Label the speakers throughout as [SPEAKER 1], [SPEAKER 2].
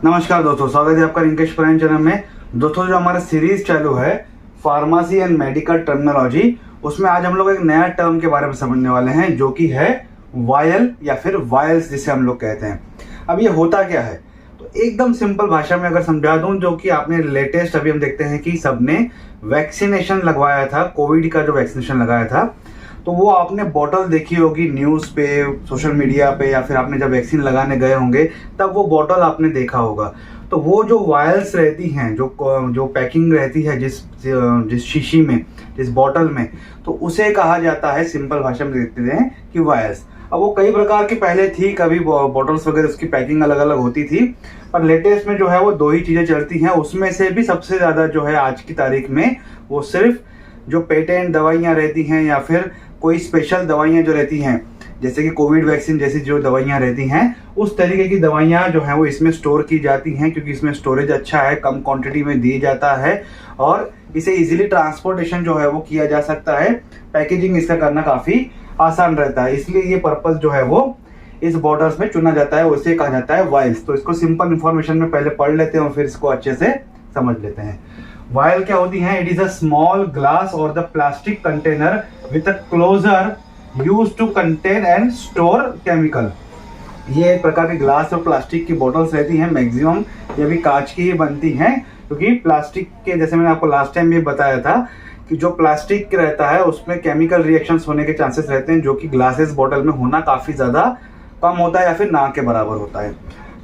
[SPEAKER 1] नमस्कार दोस्तों, स्वागत है आपका रिंकेश प्राइम चैनल में। दोस्तों, जो हमारा सीरीज चालू है फार्मेसी एंड मेडिकल टर्मिनोलॉजी, उसमें आज हम लोग एक नया टर्म के बारे में समझने वाले हैं जो कि है वायल या फिर वायल्स जिसे हम लोग कहते हैं। अब ये होता क्या है, तो एकदम सिंपल भाषा में अगर समझा दूं, जो कि आपने लेटेस्ट अभी हम देखते हैं कि सबने वैक्सीनेशन लगवाया था, कोविड का जो वैक्सीनेशन लगाया था, तो वो आपने बॉटल देखी होगी न्यूज़ पे, सोशल मीडिया पे, या फिर आपने जब वैक्सीन लगाने गए होंगे तब वो बॉटल आपने देखा होगा। तो वो जो वायल्स रहती हैं, जो पैकिंग रहती है जिस शीशी में, जिस बॉटल में, तो उसे कहा जाता है, सिंपल भाषा में देखते हैं कि वायल्स। अब वो कई प्रकार की पहले थी, कभी बॉटल्स वगैरह उसकी पैकिंग अलग अलग होती थी, पर लेटेस्ट में जो है वो दो ही चीज़ें चलती हैं। उसमें से भी सबसे ज़्यादा जो है आज की तारीख में वो सिर्फ जो पेटेंट दवाइयाँ रहती हैं या फिर कोई स्पेशल दवाइयाँ जो रहती हैं, जैसे कि कोविड वैक्सीन जैसी जो दवाइयाँ रहती हैं, उस तरीके की दवाइयाँ जो हैं वो इसमें स्टोर की जाती हैं, क्योंकि इसमें स्टोरेज अच्छा है, कम क्वांटिटी में दी जाता है और इसे इजीली ट्रांसपोर्टेशन जो है वो किया जा सकता है। पैकेजिंग इसका करना काफ़ी आसान रहता है, इसलिए ये पर्पस जो है वो इस बॉटल्स में चुना जाता है, उसे कहा जाता है वायल्स। तो इसको सिंपल इंफॉर्मेशन में पहले पढ़ लेते हैं और फिर इसको अच्छे से समझ लेते हैं। वायल क्या होती है? It is a small glass or the plastic container with a closure used to contain and store chemical. ये एक प्रकार की ग्लास और प्लास्टिक की बोतल्स रहती हैं, मैक्सिमम ये भी कांच की ही बनती हैं, क्योंकि प्लास्टिक के, जैसे मैंने आपको लास्ट टाइम भी बताया था कि जो प्लास्टिक रहता है उसमें केमिकल रिएक्शंस होने के चांसेस रहते हैं, जो कि ग्लासेस बॉटल में होना काफ़ी ज़्यादा कम होता है या फिर ना के बराबर होता है।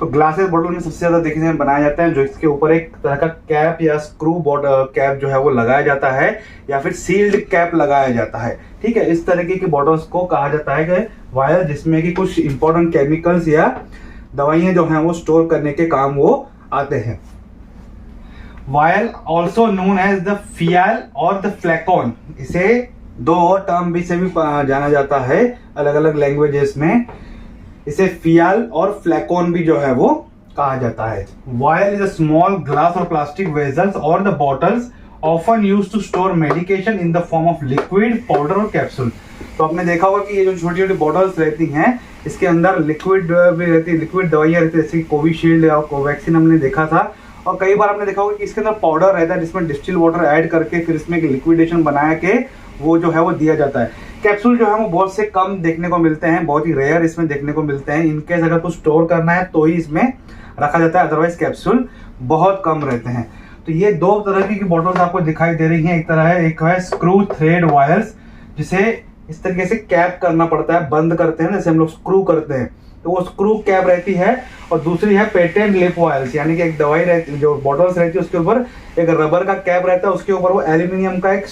[SPEAKER 1] तो ग्लासेस बॉटल में सबसे ज़्यादा देखने में बनाया जाता है, जो इसके ऊपर एक तरह का कैप या स्क्रू बॉटल कैप जो है वो लगाया जाता है, या फिर सील्ड कैप लगाया जाता है। ठीक है, इस तरीके की बॉटल्स को कहा जाता है कि वायल, जिसमें कि कुछ इंपॉर्टेंट केमिकल्स या दवाइयाँ जो हैं वो स्टोर करने के काम वो आते हैं। Vial also known as the phial or the फ्लैकॉन, इसे दो और टर्म भी से भी जाना जाता है अलग अलग लैंग्वेजेस में। इसे फियाल और फ्लैकॉन भी जो है वो कहा जाता है। Vial is a small glass और प्लास्टिक वेजल्स और the bottles often used to store medication in the form of liquid, powder और कैप्सूल। तो आपने देखा होगा कि ये जो छोटी छोटी बॉटल्स रहती हैं, इसके अंदर लिक्विड भी रहती है, लिक्विड दवाइयाँ रहती है, जैसे कोविशील्ड या कोवैक्सीन हमने देखा था। और कई बार आपने देखा होगा कि इसके अंदर पाउडर रहता है, जिसमें डिस्टिल वाटर ऐड करके फिर इसमें एक लिक्विडेशन बनाया के वो जो है वो दिया जाता है। कैप्सूल जो है वो बहुत से कम देखने को मिलते हैं, बहुत ही रेयर इसमें देखने को मिलते हैं। इनकेस अगर कुछ स्टोर करना है तो ही इसमें रखा जाता है, अदरवाइज कैप्सूल बहुत कम रहते हैं। तो ये दो तरह की बॉटल्स आपको दिखाई दे रही हैं। एक है स्क्रू थ्रेड वायर्स, जिसे इस तरीके से कैप करना पड़ता है, बंद करते हैं, जैसे हम लोग स्क्रू करते हैं, तो वो स्क्रू कैप रहती है। और दूसरी है पेटेंट लिप वायल्स, यानी कि एक दवाई रहती, जो बॉटल्स रहती है उसके ऊपर एक रबर का कैप रहता है, उसके ऊपर वो एल्यूमिनियम का एक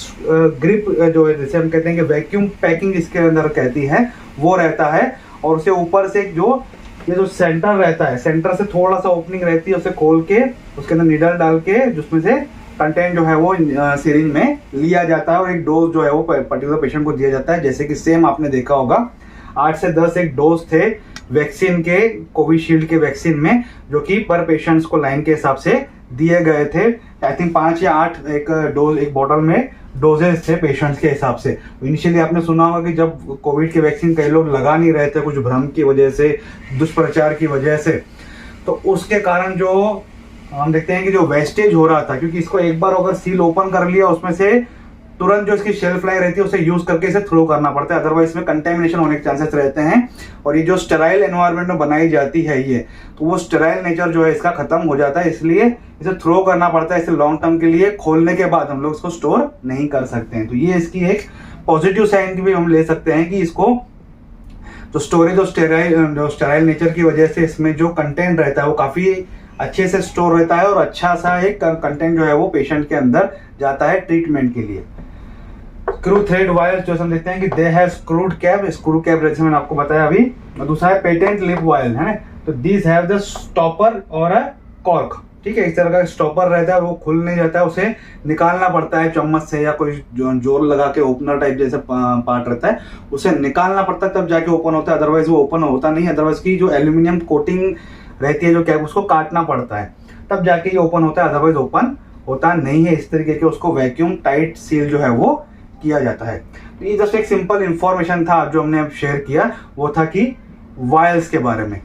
[SPEAKER 1] ग्रिप जो है, जैसे हम कहते हैं कि वैक्यूम पैकिंग इसके अंदर कहती है, वो रहता है। और उसे ऊपर से ये जो सेंटर रहता है, सेंटर से थोड़ा सा ओपनिंग रहती है, उसे खोल के उसके अंदर नीडल डाल के जिसमें से कंटेंट जो है वो सिरिंज में लिया जाता है और एक डोज जो है वो पर्टिकुलर पेशेंट को दिया जाता है। जैसे कि सेम आपने देखा होगा 8 से 10 एक डोज थे वैक्सीन के, कोविशील्ड के वैक्सीन में, जो कि पर पेशेंट्स को लाइन के हिसाब से दिए गए थे। आई थिंक 5 या 8 एक बॉटल में डोजेस थे पेशेंट्स के हिसाब से। इनिशियली आपने सुना होगा कि जब कोविड के वैक्सीन कई लोग लगा नहीं रहे थे, कुछ भ्रम की वजह से, दुष्प्रचार की वजह से, तो उसके कारण जो हम देखते हैं कि जो वेस्टेज हो रहा था, क्योंकि इसको एक बार अगर सील ओपन कर लिया, उसमें से तुरंत जो इसकी शेल्फ लाइफ रहती है उसे यूज करके इसे थ्रो करना पड़ता है, अदरवाइज इसमें कंटेमिनेशन होने के चांसेस रहते हैं। और ये जो स्टेराइल एनवायरनमेंट में बनाई जाती है ये, तो वो स्टेराइल नेचर जो है इसका खत्म हो जाता है, इसलिए इसे थ्रो करना पड़ता है। इसे लॉन्ग टर्म के लिए खोलने के बाद हम लोग इसको स्टोर नहीं कर सकते हैं। तो ये इसकी एक पॉजिटिव साइन की भी हम ले सकते हैं कि इसको जो स्टोरेज और स्टेराइल नेचर की वजह से इसमें जो कंटेंट रहता है वो काफी अच्छे से स्टोर रहता है और अच्छा सा एक कंटेंट जो है वो पेशेंट के अंदर जाता है ट्रीटमेंट के लिए। स्क्रू थ्रेड वायर्स जो हम देखते हैं कि दे हैव स्क्रू कैप जैसे मैंने आपको बताया अभी। और दूसरा है पेटेंट लिप वायल, है ना, तो दिस हैव द स्टॉपर और अ कॉर्क। ठीक है, इस तरह का स्टॉपर रहता है, वो खुल नहीं जाता है, उसे निकालना पड़ता है चम्मच से या कोई जोर लगा के, ओपनर टाइप जैसे पार्ट रहता है, उसे निकालना पड़ता है तब जाके ओपन होता है, अदरवाइज वो ओपन होता नहीं। अदरवाइज की जो एल्यूमिनियम कोटिंग रहती है जो कैप, उसको काटना पड़ता है तब जाके ये ओपन होता है, अदरवाइज ओपन होता नहीं है। इस तरीके के उसको वैक्यूम टाइट सील जो है वो किया जाता है। तो ये जस्ट एक सिंपल इंफॉर्मेशन था जो हमने अब शेयर किया, वो था कि वायल्स के बारे में।